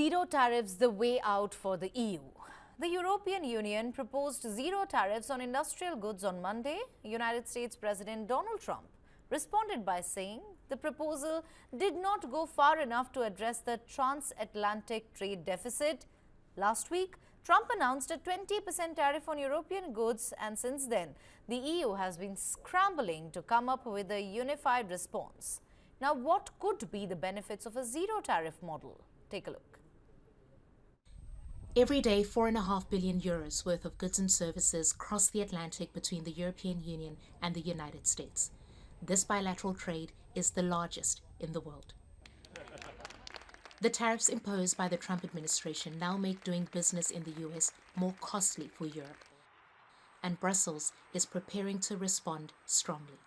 Zero tariffs the way out for the EU. The European Union proposed zero tariffs on industrial goods on Monday. United States President Donald Trump responded by saying the proposal did not go far enough to address the transatlantic trade deficit. Last week, Trump announced a 20% tariff on European goods, and since then, the EU has been scrambling to come up with a unified response. Now, what could be the benefits of a zero tariff model? Take a look. Every day, €4.5 billion worth of goods and services cross the Atlantic between the European Union and the United States. This bilateral trade is the largest in the world. The tariffs imposed by the Trump administration now make doing business in the US more costly for Europe, and Brussels is preparing to respond strongly.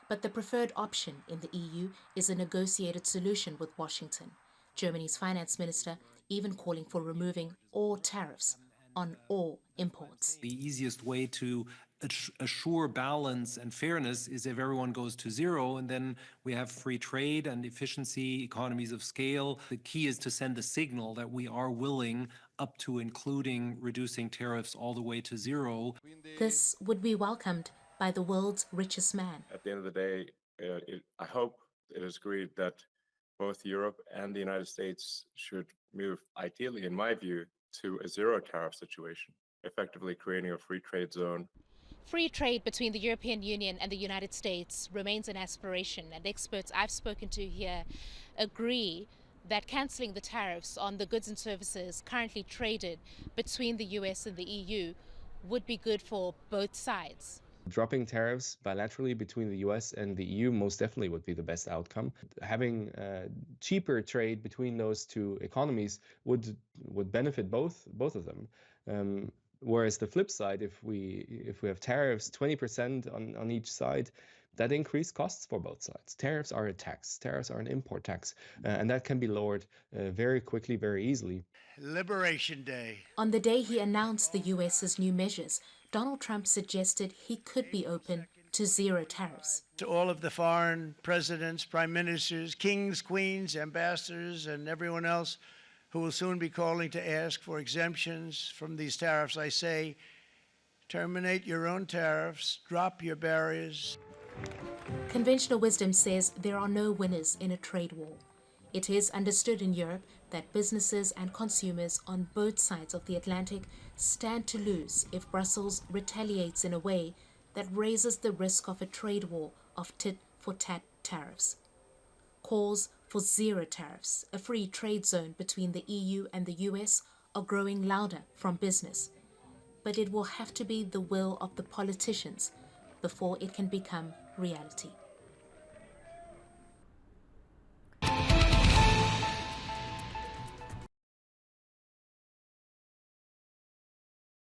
But the preferred option in the EU is a negotiated solution with Washington. Germany's finance minister even calling for removing all tariffs on all imports. The easiest way to assure balance and fairness is if everyone goes to zero, and then we have free trade and efficiency, economies of scale. The key is to send a signal that we are willing up to including reducing tariffs all the way to zero. This would be welcomed by the world's richest man. At the end of the day, I hope it is agreed that both Europe and the United States should move, ideally, in my view, to a zero tariff situation, effectively creating a free trade zone. Free trade between the European Union and the United States remains an aspiration, and experts I've spoken to here agree that cancelling the tariffs on the goods and services currently traded between the US and the EU would be good for both sides. Dropping tariffs bilaterally between the US and the EU most definitely would be the best outcome. Having cheaper trade between those two economies would benefit both of them. Whereas the flip side, if we have tariffs 20% on each side, that increased costs for both sides. Tariffs are a tax. Tariffs are an import tax, and that can be lowered very quickly, very easily. Liberation Day. On the day he announced the US's new measures, Donald Trump suggested he could be open to zero tariffs. To all of the foreign presidents, prime ministers, kings, queens, ambassadors, and everyone else who will soon be calling to ask for exemptions from these tariffs, I say, terminate your own tariffs, drop your barriers. Conventional wisdom says there are no winners in a trade war. It is understood in Europe that businesses and consumers on both sides of the Atlantic stand to lose if Brussels retaliates in a way that raises the risk of a trade war of tit-for-tat tariffs. Calls for zero tariffs, a free trade zone between the EU and the US, are growing louder from business. But it will have to be the will of the politicians before it can become reality.